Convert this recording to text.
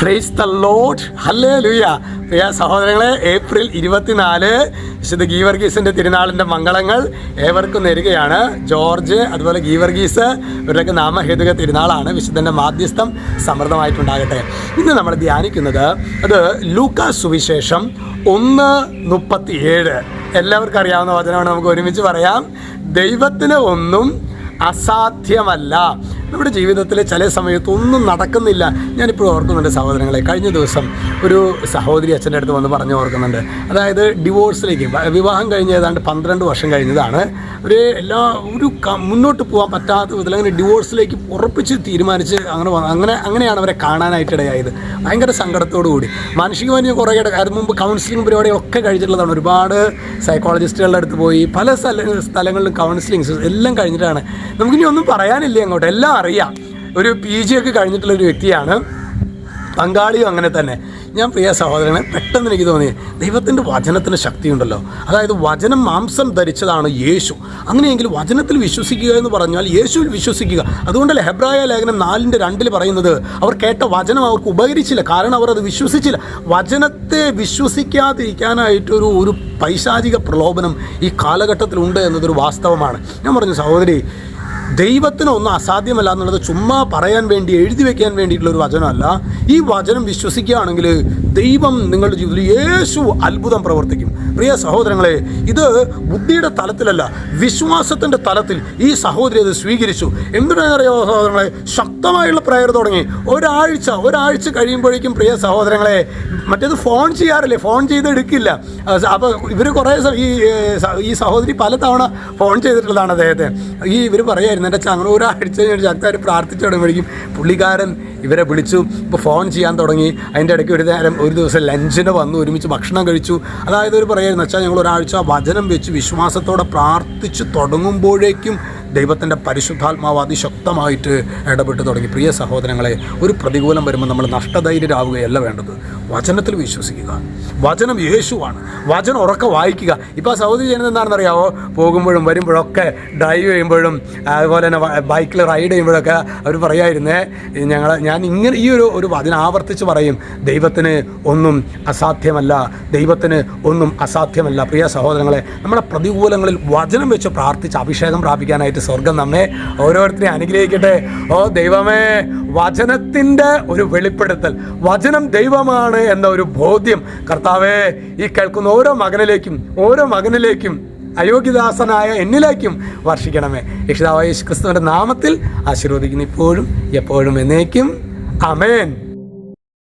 Price the lord, hallelujah. പ്രിയ സഹോദരങ്ങളെ, April 24 വിശുദ്ധ ഗീവർഗീസിൻ്റെ തിരുനാളിൻ്റെ മംഗളങ്ങൾ ഏവർക്കും നേരുകയാണ്. ജോർജ്, അതുപോലെ ഗീവർഗീസ്, ഇവരുടെയൊക്കെ നാമഹേതുക തിരുനാളാണ്. വിശുദ്ധൻ്റെ മാധ്യസ്ഥം സമൃദ്ധമായിട്ടുണ്ടാകട്ടെ. ഇന്ന് നമ്മൾ ധ്യാനിക്കുന്നത് അത് ലൂക്കാ സുവിശേഷം 1:37. എല്ലാവർക്കും അറിയാവുന്ന വചനമാണ്, നമുക്ക് ഒരുമിച്ച് പറയാം. ദൈവത്തിന് ഒന്നും അസാധ്യമല്ല. നമ്മുടെ ജീവിതത്തിൽ ചില സമയത്ത് ഒന്നും നടക്കുന്നില്ല. ഞാനിപ്പോൾ ഓർക്കുന്നുണ്ട് സഹോദരങ്ങളെ, കഴിഞ്ഞ ദിവസം ഒരു സഹോദരി അച്ഛൻ്റെ അടുത്ത് വന്ന് പറഞ്ഞു ഓർക്കുന്നുണ്ട്. അതായത് ഡിവോഴ്സിലേക്ക്, വിവാഹം കഴിഞ്ഞ് ഏതാണ്ട് 12 വർഷം കഴിഞ്ഞതാണ്. മുന്നോട്ട് പോകാൻ പറ്റാത്ത വിധത്തിൽ അങ്ങനെ ഡിവോഴ്സിലേക്ക് ഉറപ്പിച്ച് തീരുമാനിച്ച് അങ്ങനെയാണ് അവരെ കാണാനായിട്ടിടയായത്. ഭയങ്കര സങ്കടത്തോടു കൂടി മാനസികമായി കുറേ അത് മുമ്പ് കൗൺസിലിംഗ് പരിപാടികളൊക്കെ കഴിച്ചിട്ടുള്ളതാണ്. ഒരുപാട് സൈക്കോളജിസ്റ്റുകളുടെ അടുത്ത് പോയി, പല സ്ഥലങ്ങളിലും കൗൺസിലിങ്സ് എല്ലാം കഴിഞ്ഞിട്ടാണ്. നമുക്കിനി ഒന്നും പറയാനില്ല, അങ്ങോട്ട് എല്ലാം അറിയാം. ഒരു PG ഒക്കെ കഴിഞ്ഞിട്ടുള്ളൊരു വ്യക്തിയാണ്. പങ്കാളിയും അങ്ങനെ തന്നെ. ഞാൻ പ്രിയ സഹോദരനെ, പെട്ടെന്ന് എനിക്ക് തോന്നി, ദൈവത്തിൻ്റെ വചനത്തിന് ശക്തിയുണ്ടല്ലോ. അതായത് വചനം മാംസം ധരിച്ചതാണ് യേശു. അങ്ങനെയെങ്കിൽ വചനത്തിൽ വിശ്വസിക്കുക എന്ന് പറഞ്ഞാൽ യേശുവിൽ വിശ്വസിക്കുക. അതുകൊണ്ടല്ലേ ഹെബ്രായ ലേഖനം 4:2 പറയുന്നത്, അവർ കേട്ട വചനം അവർക്ക് ഉപകരിച്ചില്ല, കാരണം അവർ അത് വിശ്വസിച്ചില്ല. വചനത്തെ വിശ്വസിക്കാതിരിക്കാനായിട്ടൊരു പൈശാചിക പ്രലോഭനം ഈ കാലഘട്ടത്തിലുണ്ട് എന്നതൊരു വാസ്തവമാണ്. ഞാൻ പറഞ്ഞു, സഹോദരി, ദൈവത്തിനൊന്നും അസാധ്യമല്ല എന്നുള്ളത് ചുമ്മാ പറയാൻ വേണ്ടി, എഴുതി വയ്ക്കാൻ വേണ്ടിയിട്ടുള്ളൊരു വചനമല്ല. ഈ വചനം വിശ്വസിക്കുകയാണെങ്കിൽ ദൈവം നിങ്ങളുടെ ജീവിതത്തിൽ യേശു അത്ഭുതം പ്രവർത്തിക്കും. പ്രിയ സഹോദരങ്ങളെ, ഇത് ബുദ്ധിയുടെ തലത്തിലല്ല, വിശ്വാസത്തിൻ്റെ തലത്തിൽ ഈ സഹോദരി അത് സ്വീകരിച്ചു. എന്തിനാണെന്നറിയോ സഹോദരങ്ങളെ, ശക്തമായുള്ള പ്രയർ തുടങ്ങി. ഒരാഴ്ച കഴിയുമ്പോഴേക്കും പ്രിയ സഹോദരങ്ങളെ, മറ്റേത് ഫോൺ ചെയ്യാറില്ലേ, ഫോൺ ചെയ്ത് എടുക്കില്ല. അപ്പോൾ ഇവർ കുറേ ഈ സഹോദരി പലതവണ ഫോൺ ചെയ്തിട്ടുള്ളതാണ് അദ്ദേഹത്തെ. ഇവർ പറയായിരുന്നു, എൻ്റെ അങ്ങനെ ഒരാഴ്ച ശക്തമായിട്ട് പ്രാർത്ഥിച്ചു തുടങ്ങുമ്പോഴേക്കും പുള്ളിക്കാരൻ ഇവരെ വിളിച്ചു. ഇപ്പോൾ ഫോൺ ചെയ്യാൻ തുടങ്ങി. അതിൻ്റെ ഇടയ്ക്ക് ഒരു ദിവസം ലഞ്ചിന് വന്നു, ഒരുമിച്ച് ഭക്ഷണം കഴിച്ചു. അതായത് ഒരു പറയായിരുന്നു, വെച്ചാൽ ഞങ്ങൾ ഒരാഴ്ച വചനം വെച്ച് വിശ്വാസത്തോടെ പ്രാർത്ഥിച്ച് തുടങ്ങുമ്പോഴേക്കും ദൈവത്തിൻ്റെ പരിശുദ്ധാത്മാവ് അതിശക്തമായിട്ട് ഇടപെട്ട് തുടങ്ങി. പ്രിയ സഹോദരങ്ങളെ, ഒരു പ്രതികൂലം വരുമ്പോൾ നമ്മൾ നഷ്ടധൈര്യരാവുകയല്ല വേണ്ടത്. വചനത്തിൽ വിശ്വസിക്കുക. വചനം യേശുവാണ്. വചനം ഉറക്കെ വായിക്കുക. ഇപ്പോൾ സഹോദരി ചെയ്യുന്നത് എന്താണെന്നറിയാവോ, പോകുമ്പോഴും വരുമ്പോഴൊക്കെ, ഡ്രൈവ് ചെയ്യുമ്പോഴും അതുപോലെ തന്നെ ബൈക്കിൽ റൈഡ് ചെയ്യുമ്പോഴൊക്കെ അവർ പറയായിരുന്നേ, ഞാൻ ഇങ്ങനെ ഈ ഒരു വചനം ആവർത്തിച്ച് പറയും, ദൈവത്തിന് ഒന്നും അസാധ്യമല്ല, ദൈവത്തിന് ഒന്നും അസാധ്യമല്ല. പ്രിയ സഹോദരങ്ങളെ, നമ്മുടെ പ്രതികൂലങ്ങളിൽ വചനം വെച്ച് പ്രാർത്ഥിച്ച് അഭിഷേകം പ്രാപിക്കാനായിട്ട് സ്വർഗം നമ്മെ ഓരോരുത്തരെയും അനുഗ്രഹിക്കട്ടെ. ഓ ദൈവമേ, വചനത്തിൻ്റെ ഒരു വെളിപ്പെടുത്തൽ, വചനം ദൈവമാണ് എന്ന ഒരു ബോധ്യം കർത്താവേ ഈ കേൾക്കുന്ന ഓരോ മകനിലേക്കും അയോഗ്യദാസനായ എന്നിലേക്കും വർഷിക്കണമേ. രക്ഷിതാവായ യേശു ക്രിസ്തുവിൻ്റെ നാമത്തിൽ ആശീർവദിക്കുന്നു, ഇപ്പോഴും എപ്പോഴും എന്നേക്കും. ആമേൻ.